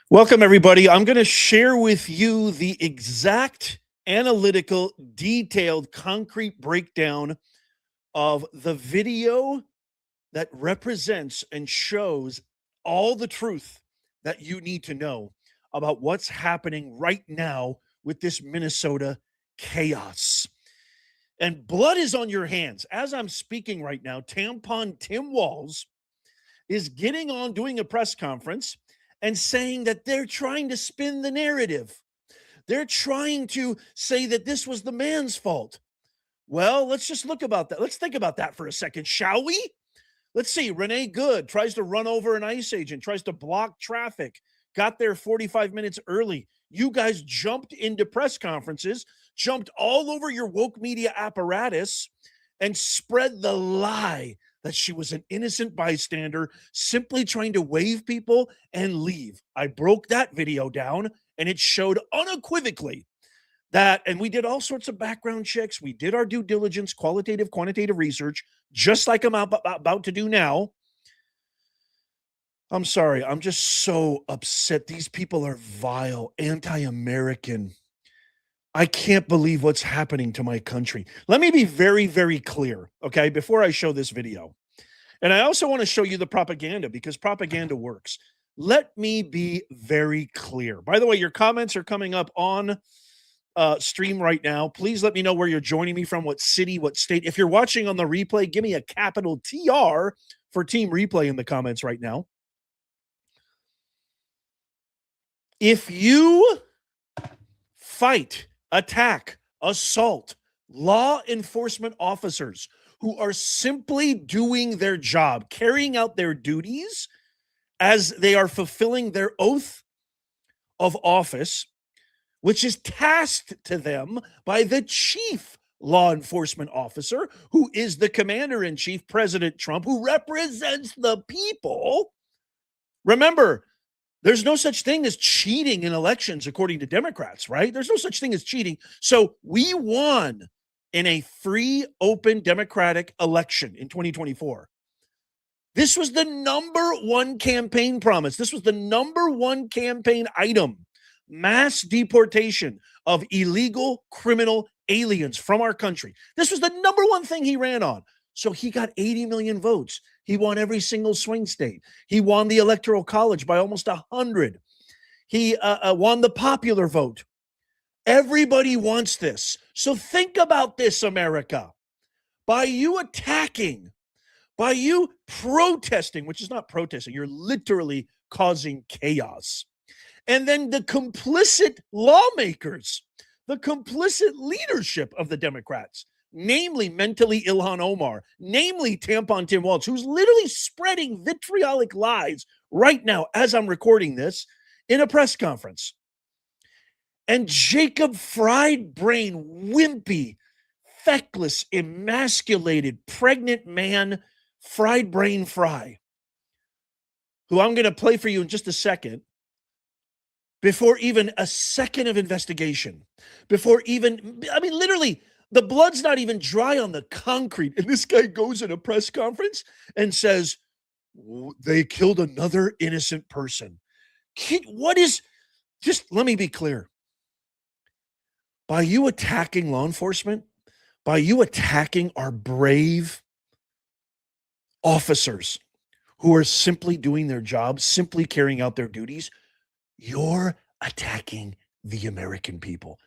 Welcome, everybody. I'm going to share with you the exact analytical, detailed, concrete breakdown of the video that represents and shows all the truth that you need to know about what's happening right now with this Minnesota chaos. And blood is on your hands. As I'm speaking right now, Tampon Tim Walz is getting on doing a press conference and saying that they're trying to spin the narrative. They're trying to say that this was the man's fault. Well, let's just look about that. Let's think about that for a second, shall we? Let's see. Renee Good tries to run over an ICE agent, tries to block traffic, got there 45 minutes early. You guys jumped into press conferences, jumped all over your woke media apparatus, and spread the lie that she was an innocent bystander simply trying to wave people and leave. I broke that video down and it showed unequivocally that, and we did all sorts of background checks. We did our due diligence, qualitative, quantitative research, just like I'm about to do now. I'm sorry. I'm just so upset. These people are vile, anti-American. I can't believe what's happening to my country. Let me be very, very clear, okay, before I show this video. And I also want to show you the propaganda because propaganda works. Let me be very clear. By the way, your comments are coming up on stream right now. Please let me know where you're joining me from, what city, what state. If you're watching on the replay, give me a capital TR for Team Replay in the comments right now. If you fight, attack, assault law enforcement officers who are simply doing their job, carrying out their duties as they are fulfilling their oath of office, which is tasked to them by the chief law enforcement officer, who is the commander-in-chief, President Trump, who represents the people. Remember, there's no such thing as cheating in elections, according to Democrats, right? There's no such thing as cheating. So we won in a free, open, democratic election in 2024. This was the number one campaign promise. This was the number one campaign item. Mass deportation of illegal criminal aliens from our country. This was the number one thing he ran on. So he got 80 million votes. He won every single swing state. He won the Electoral College by almost 100. He won the popular vote. Everybody wants this. So think about this, America. By you attacking, by you protesting, which is not protesting, you're literally causing chaos. And then the complicit lawmakers, the complicit leadership of the Democrats, namely mentally Ilhan Omar, namely Tampon Tim Walz, who's literally spreading vitriolic lies right now as I'm recording this in a press conference. And Jacob fried brain, wimpy, feckless, emasculated, pregnant man, fried brain Fry, who I'm going to play for you in just a second, before even a second of investigation, before even, I mean, literally, the blood's not even dry on the concrete. And this guy goes in a press conference and says, they killed another innocent person. What is, just let me be clear. By you attacking law enforcement, by you attacking our brave officers who are simply doing their job, simply carrying out their duties, you're attacking the American people.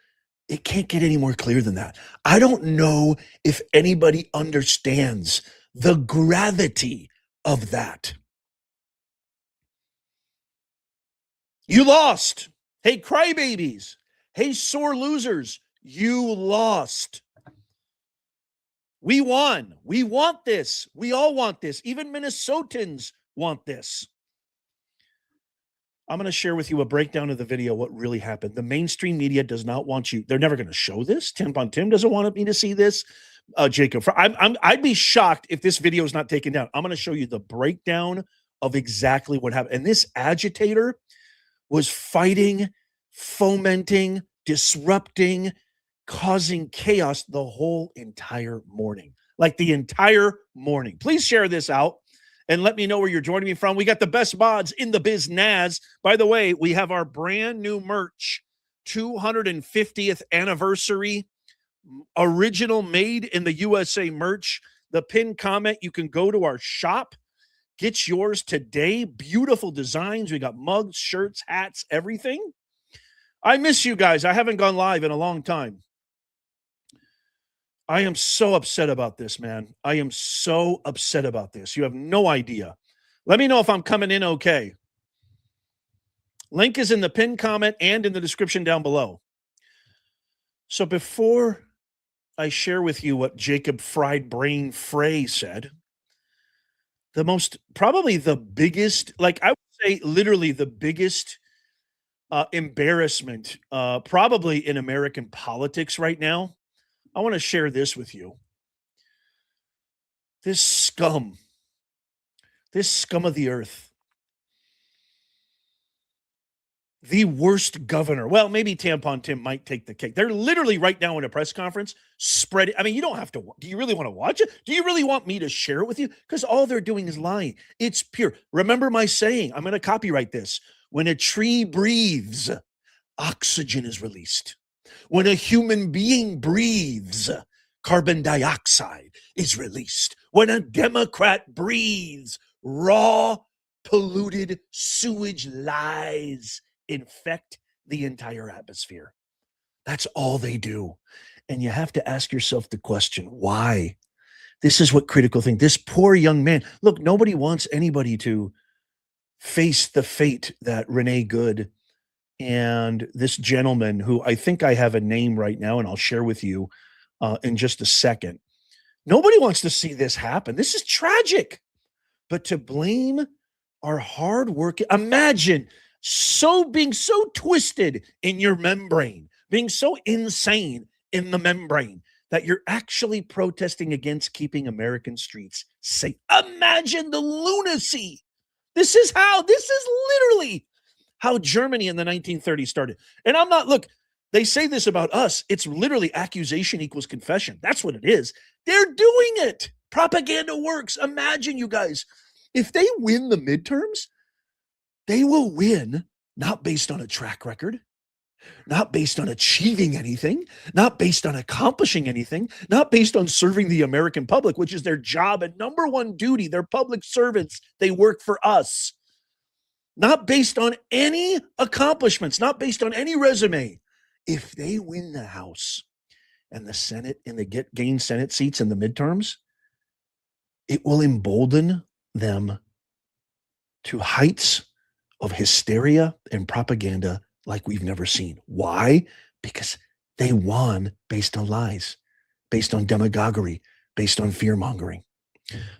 It can't get any more clear than that. I don't know if anybody understands the gravity of that. You lost. Hey, crybabies. Hey, sore losers. You lost. We won. We want this. We all want this. Even Minnesotans want this. I'm going to share with you a breakdown of the video, what really happened. The mainstream media does not want you. They're never going to show this. Tampon Tim doesn't want me to see this. Jacob Frey. I'd be shocked if this video is not taken down. I'm going to show you the breakdown of exactly what happened. And this agitator was fighting, fomenting, disrupting, causing chaos the whole entire morning. Like the entire morning. Please share this out. and let me know where you're joining me from. We got the best mods in the biz Naz. By the way, we have our brand new merch, 250th anniversary, original made in the USA merch. The pinned comment, you can go to our shop, get yours today. Beautiful designs. We got mugs, shirts, hats, everything. I miss you guys. I haven't gone live in a long time. I am so upset about this, man. I am so upset about this. You have no idea. Let me know if I'm coming in okay. Link is in the pinned comment and in the description down below. So before I share with you what Jacob Fried Brain Frey said, probably the biggest, like I would say literally the biggest embarrassment probably in American politics right now, I want to share this with you. This scum of the earth, the worst governor. Well, maybe Tampon Tim might take the cake. They're literally right now in a press conference spreading. I mean, you don't have to. Do you really want to watch it? Do you really want me to share it with you? Because all they're doing is lying. It's pure. Remember my saying. I'm going to copyright this. When a tree breathes, oxygen is released. When a human being breathes, carbon dioxide is released. When a Democrat breathes, raw, polluted sewage lies infect the entire atmosphere. That's all they do. And you have to ask yourself the question, why? This is what critical thing. This poor young man. Look, nobody wants anybody to face the fate that Renee Good and this gentleman, who I think I have a name right now, and I'll share with you in just a second. Nobody wants to see this happen. This is tragic. But to blame our hard work, imagine being so twisted in your membrane, being so insane in the membrane that you're actually protesting against keeping American streets safe. Imagine the lunacy. This is literally how Germany in the 1930s started. And they say this about us. It's literally accusation equals confession. That's what it is. They're doing it. Propaganda works. Imagine, you guys, if they win the midterms, they will win not based on a track record, not based on achieving anything, not based on accomplishing anything, not based on serving the American public, which is their job and number one duty. They're public servants. They work for us. Not based on any accomplishments, not based on any resume. If they win the House and the Senate and they gain Senate seats in the midterms, it will embolden them to heights of hysteria and propaganda like we've never seen. Why? Because they won based on lies, based on demagoguery, based on fear-mongering.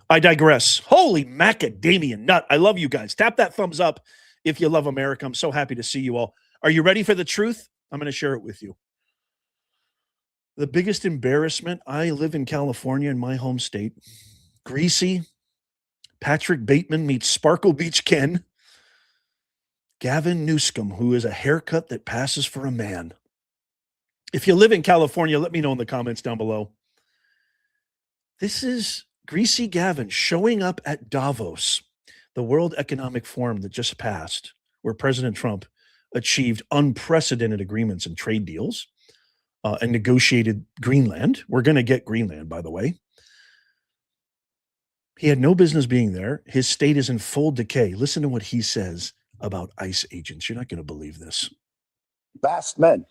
I digress. Holy macadamia nut. I love you guys. Tap that thumbs up if you love America. I'm so happy to see you all. Are you ready for the truth? I'm going to share it with you. The biggest embarrassment, I live in California in my home state. Greasy, Patrick Bateman meets Sparkle Beach Ken. Gavin Newsom, who is a haircut that passes for a man. If you live in California, let me know in the comments down below. This is Greasy Gavin showing up at Davos, the World Economic Forum that just passed, where President Trump achieved unprecedented agreements and trade deals and negotiated Greenland. We're going to get Greenland, by the way. He had no business being there. His state is in full decay. Listen to what he says about ICE agents. You're not going to believe this. Masked men.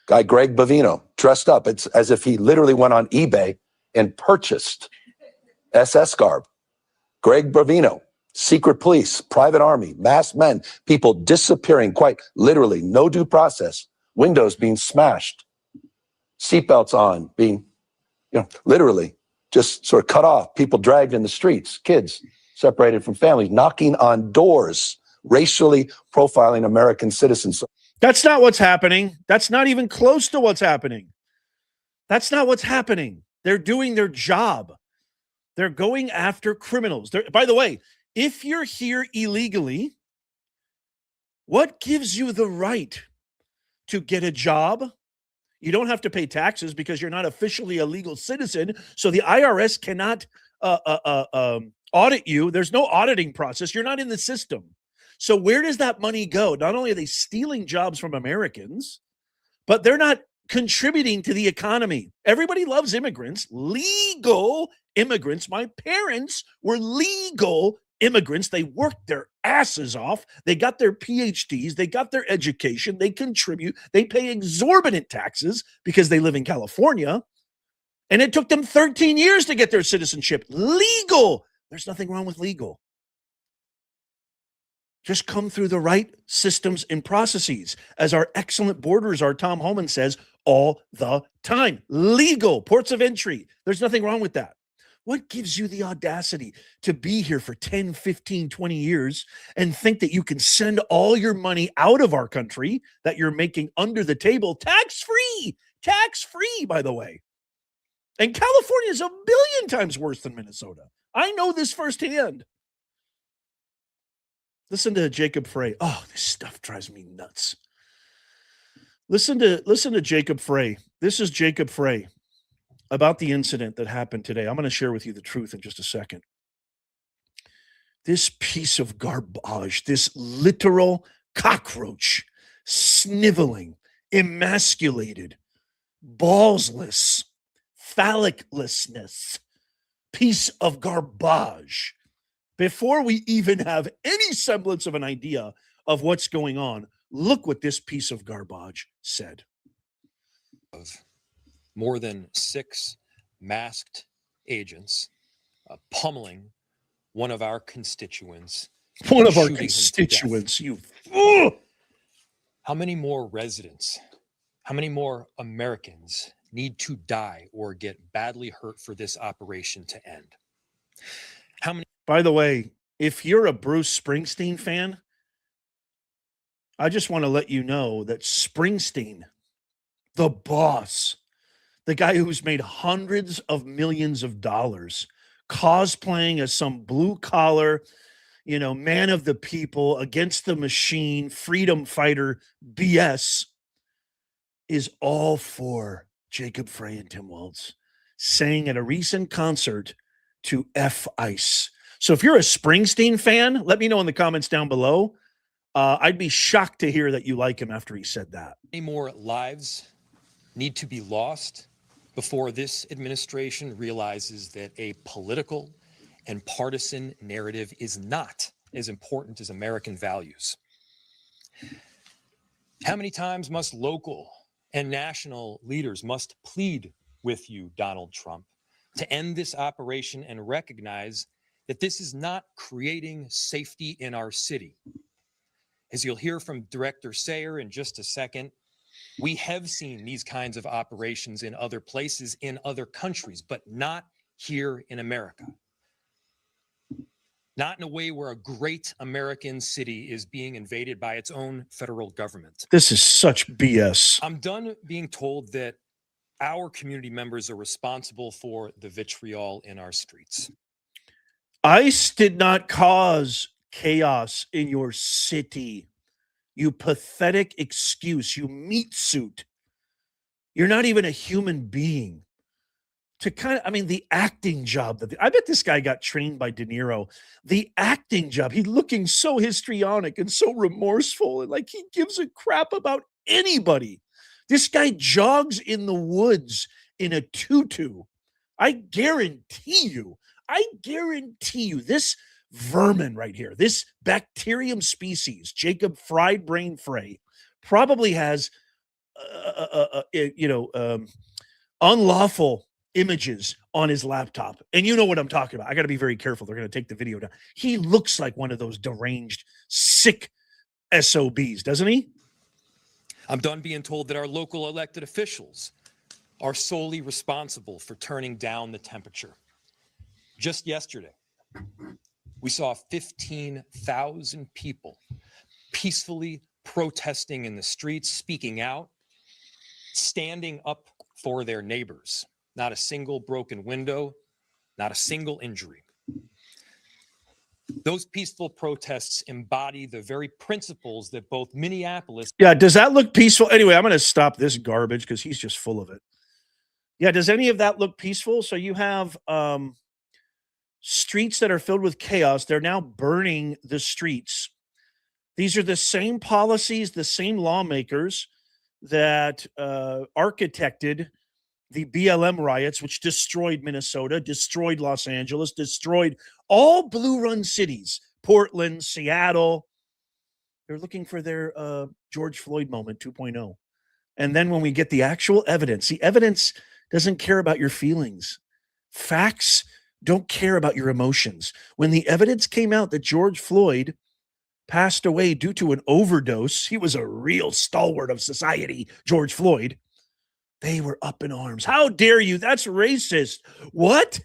Guy Greg Bovino, dressed up. It's as if he literally went on eBay and purchased SS garb. Greg Bovino, secret police, private army, masked men, people disappearing quite literally, no due process, windows being smashed, seatbelts on, being, literally just sort of cut off, people dragged in the streets, kids separated from families, knocking on doors, racially profiling American citizens. That's not what's happening. That's not even close to what's happening. That's not what's happening. They're doing their job. They're going after criminals. By the way, if you're here illegally, what gives you the right to get a job? You don't have to pay taxes because you're not officially a legal citizen. So the IRS cannot audit you. There's no auditing process. You're not in the system. So where does that money go? Not only are they stealing jobs from Americans, but they're not contributing to the economy. Everybody loves immigrants, legal immigrants. My parents were legal immigrants. They worked their asses off. They got their PhDs. They got their education. They contribute. They pay exorbitant taxes because they live in California. And it took them 13 years to get their citizenship. Legal. There's nothing wrong with legal. Just come through the right systems and processes. As our excellent borders, our Tom Homan says, all the time. Legal, ports of entry. There's nothing wrong with that. What gives you the audacity to be here for 10, 15, 20 years and think that you can send all your money out of our country that you're making under the table, tax-free, by the way. And California is a billion times worse than Minnesota. I know this firsthand. Listen to Jacob Frey. Oh, this stuff drives me nuts. Listen to Jacob Frey. This is Jacob Frey about the incident that happened today. I'm going to share with you the truth in just a second. This piece of garbage, this literal cockroach, sniveling, emasculated, ballsless, phalliclessness, piece of garbage. Before we even have any semblance of an idea of what's going on, look what this piece of garbage said. Of more than 6 masked agents pummeling one of our constituents. One of our constituents, you. How many more residents, how many more Americans need to die or get badly hurt for this operation to end? How many? By the way, if you're a Bruce Springsteen fan, I just want to let you know that Springsteen, the boss, the guy who's made hundreds of millions of dollars cosplaying as some blue collar, man of the people, against the machine, freedom fighter BS, is all for Jacob Frey and Tim Walz, saying at a recent concert to F ICE. So if you're a Springsteen fan, let me know in the comments down below. I'd be shocked to hear that you like him after he said that. Any more lives need to be lost before this administration realizes that a political and partisan narrative is not as important as American values? How many times must local and national leaders must plead with you, Donald Trump, to end this operation and recognize that this is not creating safety in our city? As you'll hear from Director Sayer in just a second, we have seen these kinds of operations in other places, in other countries, but not here in America. Not in a way where a great American city is being invaded by its own federal government. This is such BS. I'm done being told that our community members are responsible for the vitriol in our streets. ICE did not cause chaos in your city. You pathetic excuse, you meat suit. You're not even a human being. The acting job. I bet this guy got trained by De Niro. The acting job. He's looking so histrionic and so remorseful, and like he gives a crap about anybody. This guy jogs in the woods in a tutu. I guarantee you, this vermin right here, this bacterium species, Jacob Fried Brain Frey, probably has, unlawful images on his laptop. And you know what I'm talking about. I got to be very careful. They're going to take the video down. He looks like one of those deranged, sick SOBs, doesn't he? I'm done being told that our local elected officials are solely responsible for turning down the temperature. Just yesterday, we saw 15,000 people peacefully protesting in the streets, speaking out, standing up for their neighbors. Not a single broken window, not a single injury. Those peaceful protests embody the very principles that both Minneapolis... Yeah, does that look peaceful? Anyway, I'm going to stop this garbage because he's just full of it. Yeah, does any of that look peaceful? So you have streets that are filled with chaos. They're now burning the streets. These are the same policies, the same lawmakers that architected the BLM riots, which destroyed Minnesota, destroyed Los Angeles, destroyed all blue run cities, Portland, Seattle. They're looking for their George Floyd moment 2.0. And then when we get the actual evidence, the evidence doesn't care about your feelings. Facts don't care about your emotions. When the evidence came out that George Floyd passed away due to an overdose, he was a real stalwart of society, George Floyd, they were up in arms. How dare you? That's racist. What?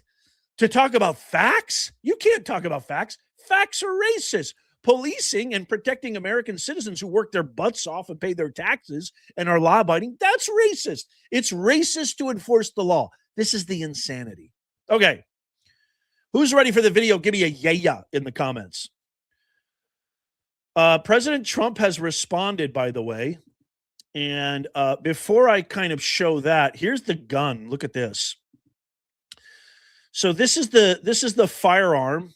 To talk about facts? You can't talk about facts. Facts are racist. Policing and protecting American citizens who work their butts off and pay their taxes and are law-abiding, that's racist. It's racist to enforce the law. This is the insanity. Okay. Who's ready for the video? Give me a yeah in the comments. President Trump has responded, by the way. And before I kind of show that, here's the gun. Look at this. So this is the firearm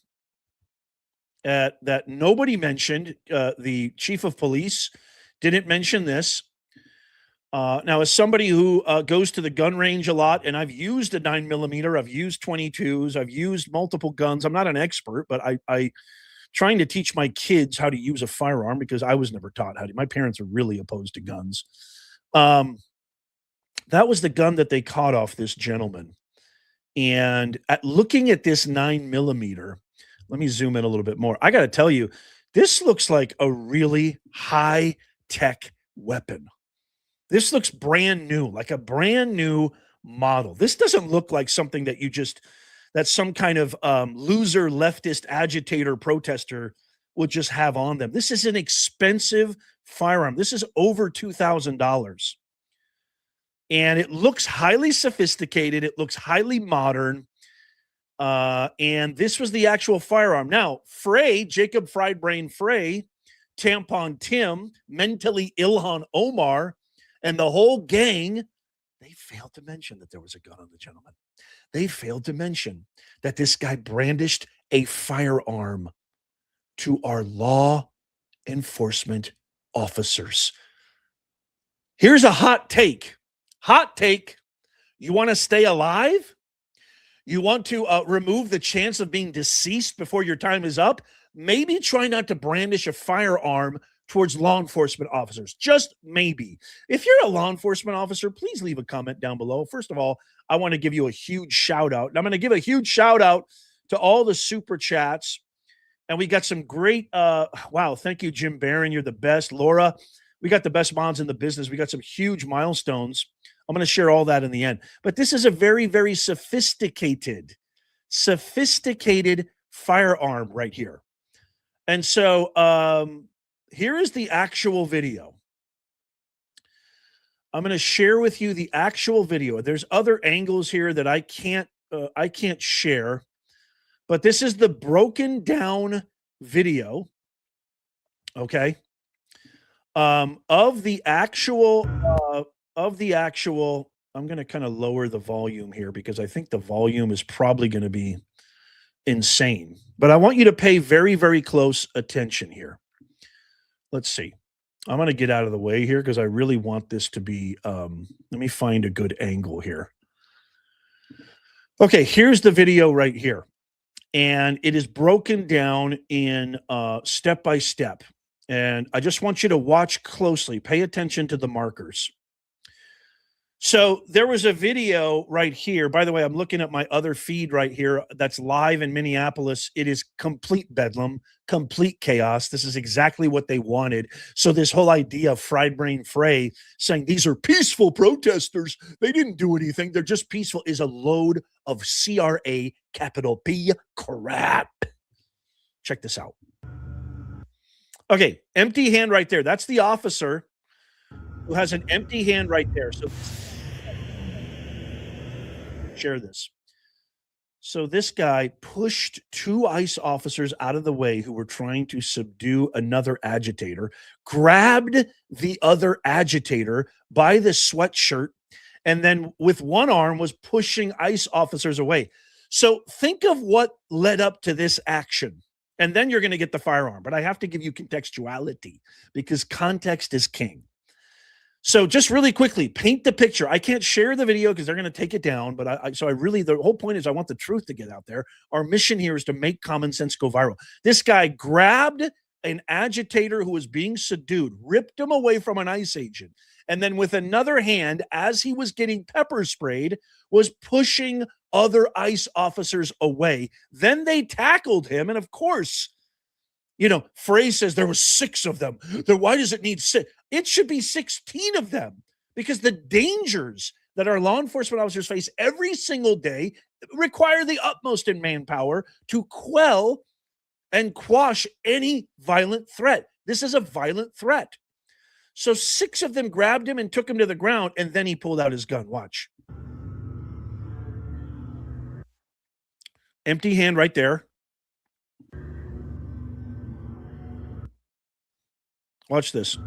that nobody mentioned. The chief of police didn't mention this. Now, as somebody who goes to the gun range a lot, and I've used a 9mm, I've used 22s, I've used multiple guns. I'm not an expert, but I trying to teach my kids how to use a firearm because I was never taught how to. My parents are really opposed to guns. That was the gun that they caught off this gentleman. And looking at this 9mm, let me zoom in a little bit more. I got to tell you, this looks like a really high-tech weapon. This looks brand new, like a brand new model. This doesn't look like something that that some kind of loser leftist agitator protester would just have on them. This is an expensive firearm. This is over $2,000. And it looks highly sophisticated. It looks highly modern. And this was the actual firearm. Now, Frey, Jacob Fried Brain Frey, Tampon Tim, Mentally Ilhan Omar, and the whole gang, they failed to mention that there was a gun on the gentleman. They failed to mention that this guy brandished a firearm to our law enforcement officers. Here's a hot take. Hot take. You want to stay alive? You want to remove the chance of being deceased before your time is up? Maybe try not to brandish a firearm towards law enforcement officers. Just maybe. If you're a law enforcement officer, please leave a comment down below. First of all, I want to give you a huge shout out. And I'm going to give a huge shout out to all the super chats. And we got some great, wow, thank you, Jim Barron. You're the best. Laura, we got the best moms in the business. We got some huge milestones. I'm going to share all that in the end. But this is a very, very sophisticated firearm right here. And so here is the actual video. I'm going to share with you the actual video. There's other angles here that I can't share, but this is the broken down video, okay, of the actual. I'm going to kind of lower the volume here because I think the volume is probably going to be insane. But I want you to pay very, very close attention here. Let's see. I'm going to get out of the way here because I really want this to be, let me find a good angle here. Okay, here's the video right here. And it is broken down in step by step. And I just want you to watch closely. Pay attention to the markers. So there was a video right here. By the way, I'm looking at my other feed right here that's live in Minneapolis. It is complete bedlam, complete chaos. This is exactly what they wanted. So this whole idea of Fried Brain Frey saying these are peaceful protesters, they didn't do anything, they're just peaceful, is a load of CRA capital P crap. Check this out. Okay, empty hand right there. That's the officer who has an empty hand right there. So share this. So this guy pushed two ICE officers out of the way who were trying to subdue another agitator, grabbed the other agitator by the sweatshirt, and then with one arm was pushing ICE officers away. So think of what led up to this action. And then you're going to get the firearm. But I have to give you contextuality because context is king. So just really quickly, paint the picture. I can't share the video because they're going to take it down. But the whole point is I want the truth to get out there. Our mission here is to make common sense go viral. This guy grabbed an agitator who was being subdued, ripped him away from an ICE agent, and then with another hand, as he was getting pepper sprayed, was pushing other ICE officers away. Then they tackled him. And of course, Frey says there was 6 of them. Then why does it need 6? It should be 16 of them because the dangers that our law enforcement officers face every single day require the utmost in manpower to quell and quash any violent threat. This is a violent threat. So 6 of them grabbed him and took him to the ground, and then he pulled out his gun. Watch. Empty hand right there. Watch this.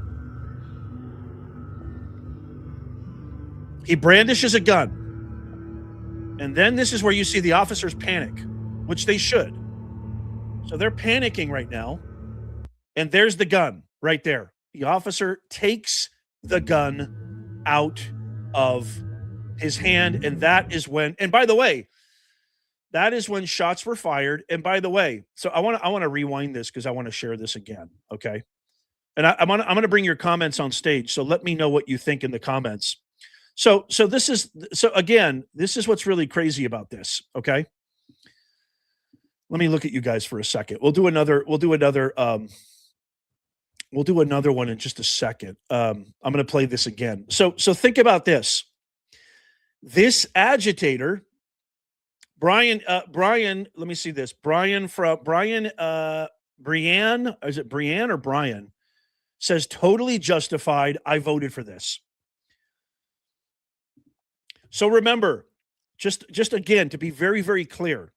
He brandishes a gun. And then this is where you see the officers panic, which they should. So they're panicking right now. And there's the gun right there. The officer takes the gun out of his hand. And that is when, and by the way, that is when shots were fired. And by the way, so I want to rewind this because I want to share this again. Okay. And I'm going to bring your comments on stage. So let me know what you think in the comments. So this is what's really crazy about this. Okay. Let me look at you guys for a second. We'll do another one in just a second. I'm going to play this again. So think about this. This agitator, Brian, let me see this. Brian, is it Brian or Brian? Says totally justified. I voted for this. So remember, just again, to be very, very clear,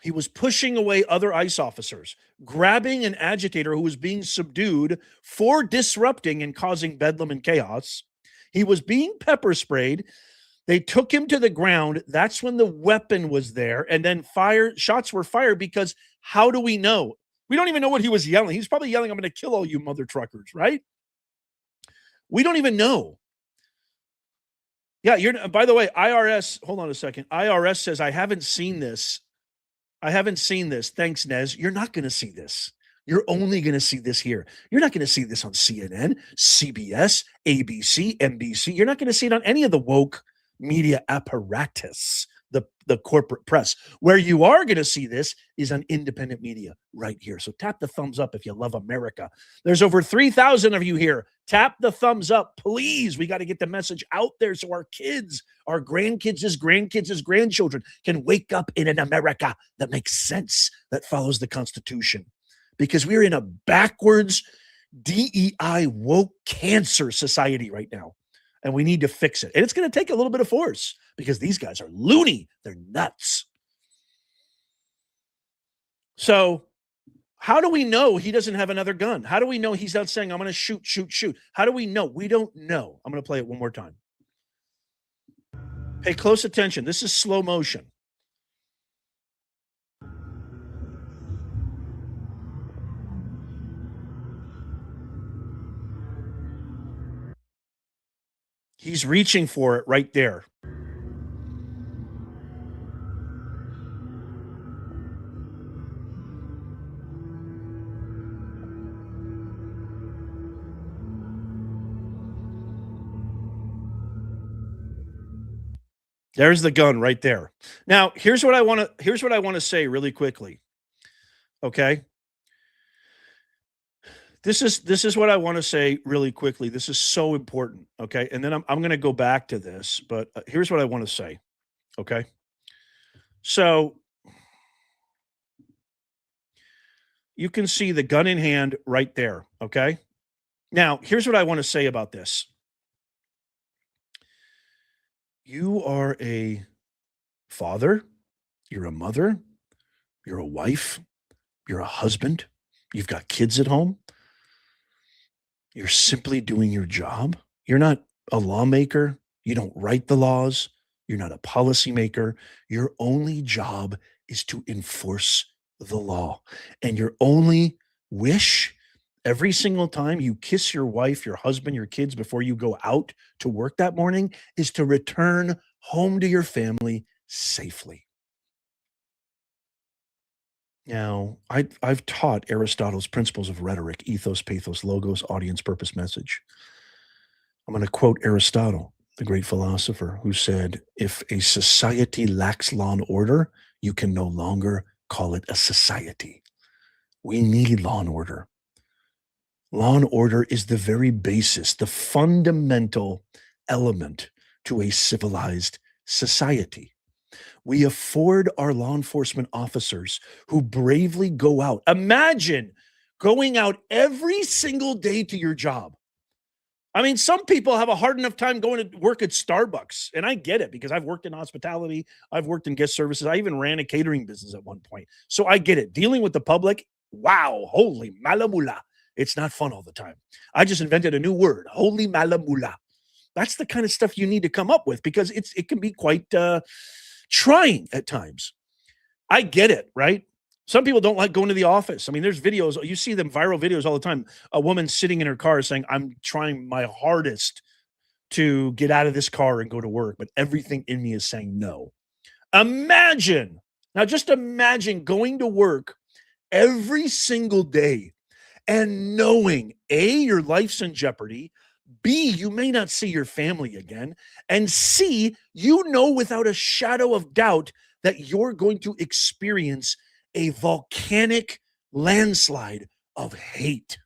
he was pushing away other ICE officers, grabbing an agitator who was being subdued for disrupting and causing bedlam and chaos. He was being pepper sprayed. They took him to the ground. That's when the weapon was there. And then shots were fired because how do we know? We don't even know what he was yelling. He's probably yelling, "I'm going to kill all you mother truckers," right? We don't even know. Yeah, by the way, IRS, hold on a second. IRS says, I haven't seen this. Thanks, Nez. You're not going to see this. You're only going to see this here. You're not going to see this on CNN, CBS, ABC, NBC. You're not going to see it on any of the woke media apparatus, the corporate press. Where you are going to see this is on independent media right here. So tap the thumbs up if you love America. There's over 3,000 of you here. Tap the thumbs up, please. We got to get the message out there so our kids, our grandkids' grandchildren can wake up in an America that makes sense, that follows the Constitution. Because we're in a backwards DEI woke cancer society right now. And we need to fix it. And it's going to take a little bit of force because these guys are loony. They're nuts. So how do we know he doesn't have another gun? How do we know he's not saying, "I'm going to shoot"? How do we know? We don't know. I'm going to play it one more time. Pay close attention. This is slow motion. He's reaching for it right there. There's the gun right there. Now, here's what I want to say really quickly. Okay? This is what I want to say really quickly. This is so important, okay? And then I'm going to go back to this, but here's what I want to say, okay? So you can see the gun in hand right there, okay? Now, here's what I want to say about this. You are a father, you're a mother, you're a wife, you're a husband, you've got kids at home. You're simply doing your job. You're not a lawmaker. You don't write the laws. You're not a policymaker. Your only job is to enforce the law. And your only wish every single time you kiss your wife, your husband, your kids before you go out to work that morning is to return home to your family safely. Now, I've taught Aristotle's principles of rhetoric, ethos, pathos, logos, audience, purpose, message. I'm going to quote Aristotle, the great philosopher, who said, if a society lacks law and order, you can no longer call it a society. We need law and order. Law and order is the very basis, the fundamental element to a civilized society. We afford our law enforcement officers who bravely go out. Imagine going out every single day to your job. I mean, some people have a hard enough time going to work at Starbucks, and I get it because I've worked in hospitality. I've worked in guest services. I even ran a catering business at one point. So I get it. Dealing with the public, wow, holy malamula. It's not fun all the time. I just invented a new word, holy malamula. That's the kind of stuff you need to come up with because it can be quite trying at times. I get it, right? Some people don't like going to the office. I mean, there's videos, you see them viral videos all the time. A woman sitting in her car saying, I'm trying my hardest to get out of this car and go to work, but everything in me is saying no. Imagine, now just imagine going to work every single day and knowing A, your life's in jeopardy, B, you may not see your family again, and C, you know without a shadow of doubt that you're going to experience a volcanic landslide of hate,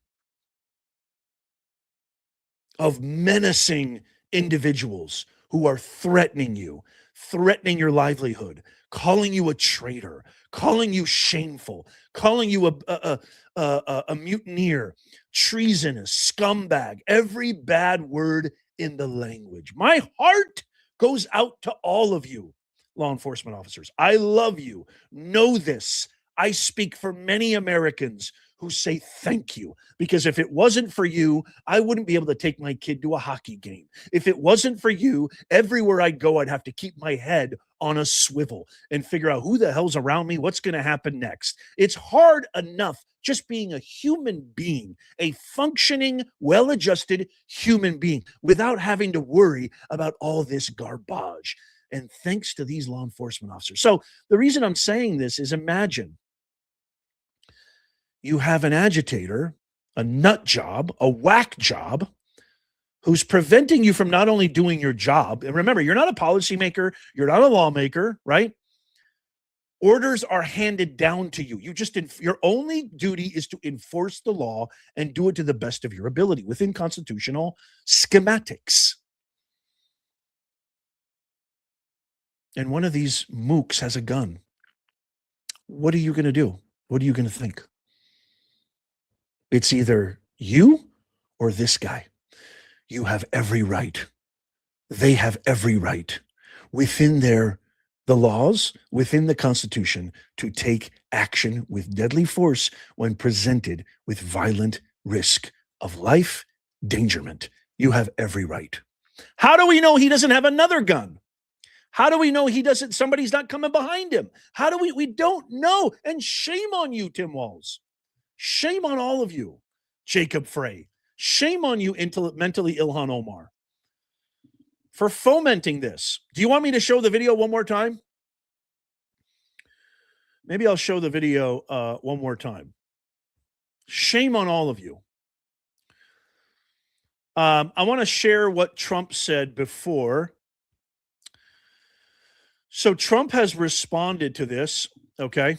of menacing individuals who are threatening you, threatening your livelihood, calling you a traitor, calling you shameful, calling you a mutineer, treasonous, scumbag, every bad word in the language. My heart goes out to all of you, law enforcement officers. I love you. Know this. I speak for many Americans who say thank you, because if it wasn't for you, I wouldn't be able to take my kid to a hockey game. If it wasn't for you, everywhere I go, I'd have to keep my head on a swivel and figure out who the hell's around me, what's going to happen next. It's hard enough just being a human being, a functioning, well-adjusted human being, without having to worry about all this garbage. And thanks to these law enforcement officers. So the reason I'm saying this is, imagine you have an agitator, a nut job, a whack job, who's preventing you from not only doing your job. And remember, you're not a policymaker, you're not a lawmaker, right? Orders are handed down to you. Your only duty is to enforce the law and do it to the best of your ability within constitutional schematics. And one of these mooks has a gun. What are you going to do? What are you going to think? It's either you or this guy. You have every right. They have every right within the laws, within the Constitution, to take action with deadly force when presented with violent risk of life, endangerment. You have every right. How do we know he doesn't have another gun? How do we know somebody's not coming behind him? How do we don't know. And shame on you, Tim Walz. Shame on all of you, Jacob Frey. Shame on you, mentally Ilhan Omar, for fomenting this. Do you want me to show the video one more time? Maybe I'll show the video one more time. Shame on all of you. I want to share what Trump said before. So Trump has responded to this, okay?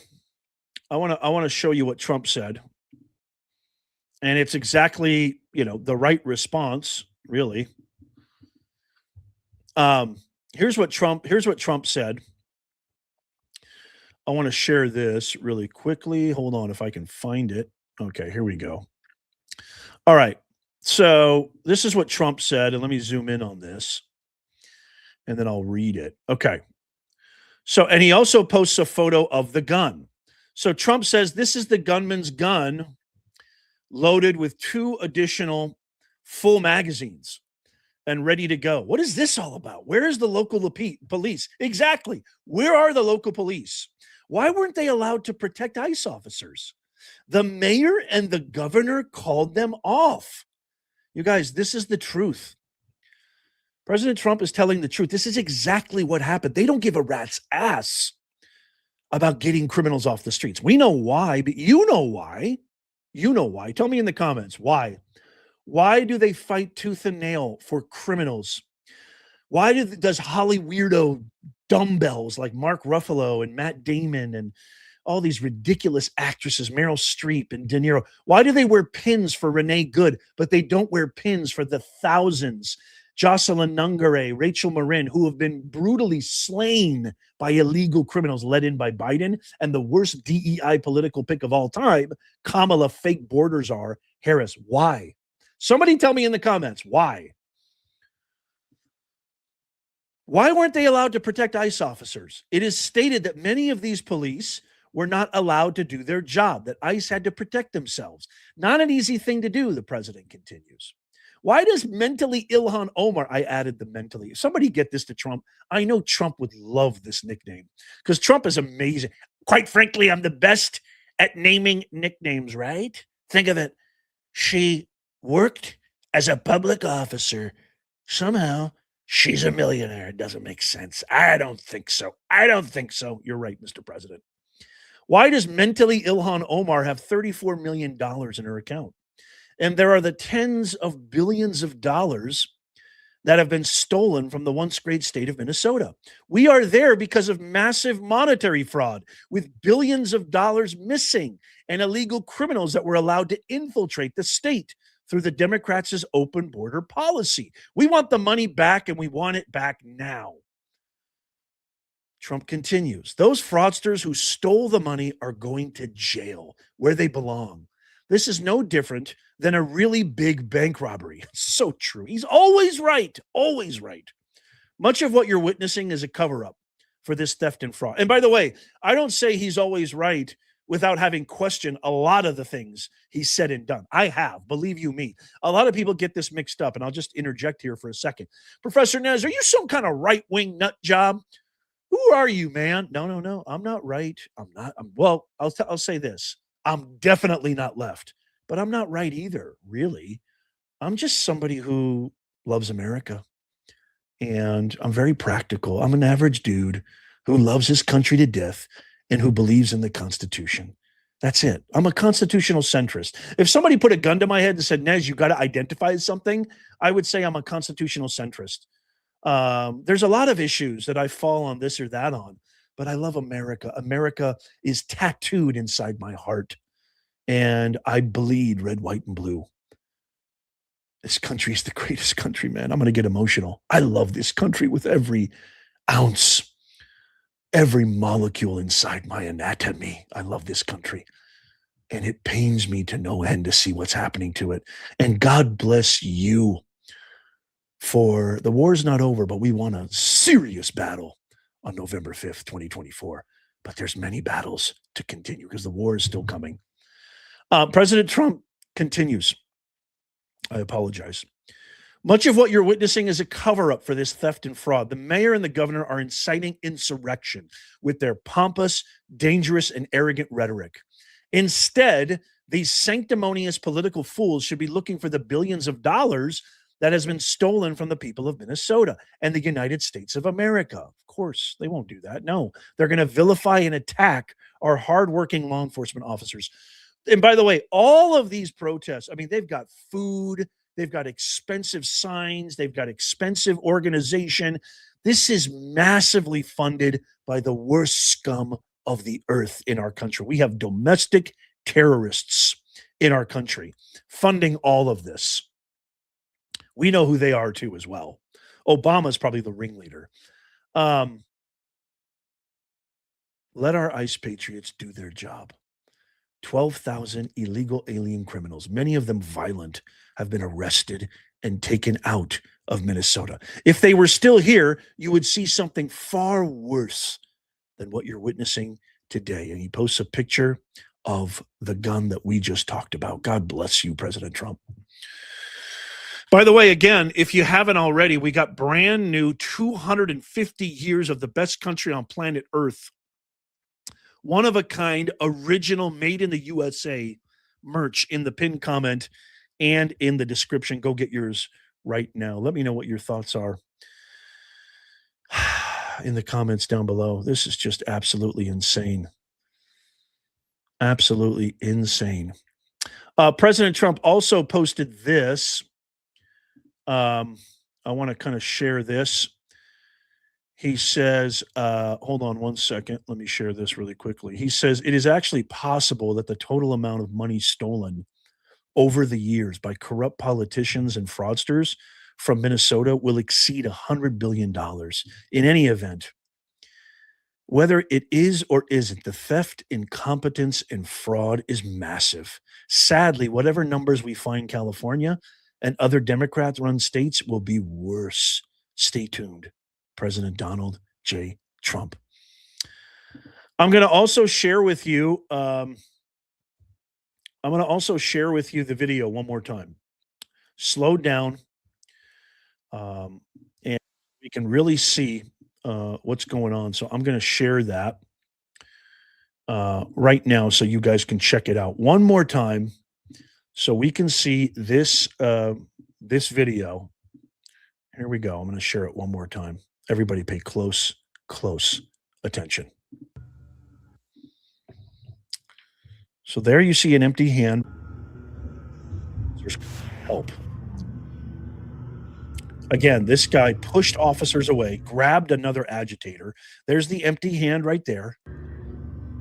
I want to show you what Trump said. And it's exactly, the right response, really. Here's what Trump said. I want to share this really quickly. Hold on if I can find it. Okay, here we go. All right. So this is what Trump said, and let me zoom in on this, and then I'll read it. Okay. So, and he also posts a photo of the gun. So Trump says this is the gunman's gun loaded with 2 additional full magazines. and ready to go. What is this all about? Where is the local police? Exactly. Where are the local police? Why weren't they allowed to protect ICE officers? The mayor and the governor called them off. You guys, this is the truth. President Trump is telling the truth. This is exactly what happened. They don't give a rat's ass about getting criminals off the streets. We know why, but you know why. You know why. Tell me in the comments why. Why do they fight tooth and nail for criminals? Why does Holly weirdo dumbbells like Mark Ruffalo and Matt Damon and all these ridiculous actresses, Meryl Streep and De Niro, why do they wear pins for Renee Good, but they don't wear pins for the thousands, Jocelyn Nungare, Rachel Marin, who have been brutally slain by illegal criminals led in by Biden, and the worst DEI political pick of all time, Kamala fake borders are Harris? Why? Somebody tell me in the comments, why? Why weren't they allowed to protect ICE officers? It is stated that many of these police were not allowed to do their job, that ICE had to protect themselves. Not an easy thing to do, the president continues. Why does mentally Ilhan Omar, I added the mentally, somebody get this to Trump. I know Trump would love this nickname because Trump is amazing. Quite frankly, I'm the best at naming nicknames, right? Think of it. She worked as a public officer. Somehow she's a millionaire. It doesn't make sense. I don't think so. You're right, Mr. President. Why does mentally Ilhan Omar have $34 million in her account? And there are the tens of billions of dollars that have been stolen from the once great state of Minnesota. We are there because of massive monetary fraud, with billions of dollars missing and illegal criminals that were allowed to infiltrate the state through the Democrats' open border policy. We want the money back, and we want it back now. Trump continues. Those fraudsters who stole the money are going to jail where they belong. This is no different than a really big bank robbery. So true. He's always right. Always right. Much of what you're witnessing is a cover-up for this theft and fraud. And by the way, I don't say he's always right without having questioned a lot of the things he's said and done. I have, believe you me. A lot of people get this mixed up, and I'll just interject here for a second. Professor Nez, are you some kind of right-wing nut job? Who are you, man? No. I'm not right. I'll say this. I'm definitely not left, but I'm not right either, really. I'm just somebody who loves America, and I'm very practical. I'm an average dude who loves his country to death and who believes in the Constitution. That's it. I'm a constitutional centrist. If somebody put a gun to my head and said, Nez, you got to identify as something, I would say I'm a constitutional centrist. There's a lot of issues that I fall on this or that on, but I love America. America is tattooed inside my heart, and I bleed red, white, and blue. This country is the greatest country, man. I'm going to get emotional. I love this country with every ounce, every molecule inside my anatomy. I love this country, and it pains me to no end to see what's happening to it. And God bless you. For the war's not over, but we won a serious battle on November 5th, 2024. But there's many battles to continue because the war is still coming. President Trump continues. I apologize. Much of what you're witnessing is a cover-up for this theft and fraud. The mayor and the governor are inciting insurrection with their pompous, dangerous, and arrogant rhetoric. Instead, these sanctimonious political fools should be looking for the billions of dollars that has been stolen from the people of Minnesota and the United States of America. Of course, they won't do that. No, they're going to vilify and attack our hardworking law enforcement officers. And by the way, all of these protests, I mean, they've got food, they've got expensive signs, they've got expensive organization. This is massively funded by the worst scum of the earth in our country. We have domestic terrorists in our country funding all of this. We know who they are too as well. Obama's probably the ringleader. Let our ICE patriots do their job. 12,000 illegal alien criminals, many of them violent, have been arrested and taken out of Minnesota. If they were still here, you would see something far worse than what you're witnessing today. And he posts a picture of the gun that we just talked about. God bless you, President Trump. By the way, again, if you haven't already, we got brand new 250 years of the best country on planet Earth. One of a kind, original, made in the USA merch in the pinned comment and in the description. Go get yours right now. Let me know what your thoughts are in the comments down below. This is just absolutely insane. Absolutely insane. President Trump also posted this. I want to kind of share this. He says, hold on one second. Let me share this really quickly. He says, it is actually possible that the total amount of money stolen over the years by corrupt politicians and fraudsters from Minnesota will exceed $100 billion. In any event, whether it is or isn't, the theft, incompetence, and fraud is massive. Sadly, whatever numbers we find California and other Democrat-run states will be worse. Stay tuned. President Donald J. Trump. I'm going to also share with you. I'm going to also share with you the video one more time. Slow down, and we can really see what's going on. So I'm going to share that right now, so you guys can check it out one more time, so we can see this this video. Here we go. I'm going to share it one more time. Everybody pay close attention. So there you see an empty hand. There's help. Again, this guy pushed officers away, grabbed another agitator. There's the empty hand right there.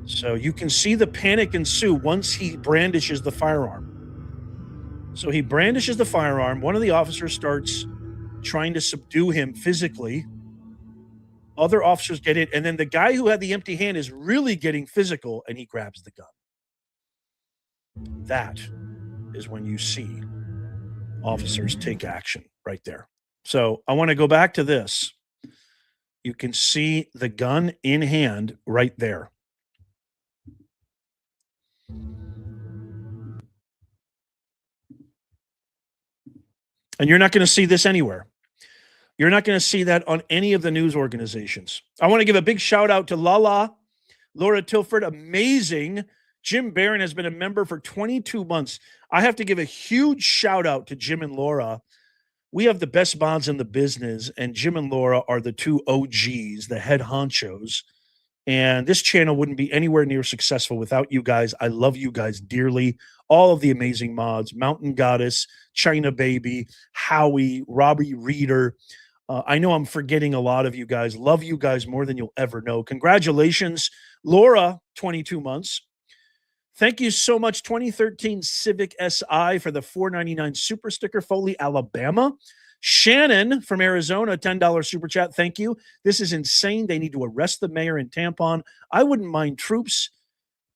So you can see the panic ensue once he brandishes the firearm. So he brandishes the firearm. One of the officers starts trying to subdue him physically. Other officers get it. And then the guy who had the empty hand is really getting physical, and he grabs the gun. That is when you see officers take action right there. So I want to go back to this. You can see the gun in hand right there. And you're not going to see this anywhere. You're not going to see that on any of the news organizations. I want to give a big shout out to Laura Tilford. Amazing. Jim Barron has been a member for 22 months. I have to give a huge shout out to Jim and Laura. We have the best bonds in the business, and Jim and Laura are the two OGs, the head honchos. And this channel wouldn't be anywhere near successful without you guys. I love you guys dearly. All of the amazing mods, Mountain Goddess, China Baby, Howie, Robbie Reader. I know I'm forgetting a lot of you guys. Love you guys more than you'll ever know. Congratulations, Laura, 22 months. Thank you so much, 2013 Civic SI, for the $4.99 super sticker, Foley, Alabama. Shannon from Arizona, $10 super chat. Thank you. This is insane. They need to arrest the mayor in Tampon. I wouldn't mind troops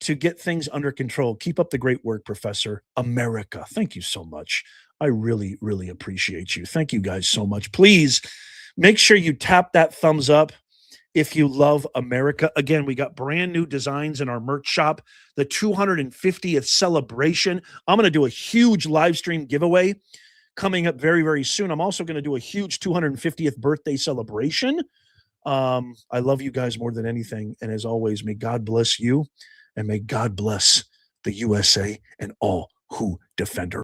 to get things under control. Keep up the great work, Professor America. Thank you so much. I really, really appreciate you. Thank you guys so much. Please make sure you tap that thumbs up if you love America. Again, we got brand new designs in our merch shop, the 250th celebration. I'm going to do a huge live stream giveaway coming up very, very soon. I'm also going to do a huge 250th birthday celebration. I love you guys more than anything. And as always, may God bless you, and may God bless the USA and all who defend her.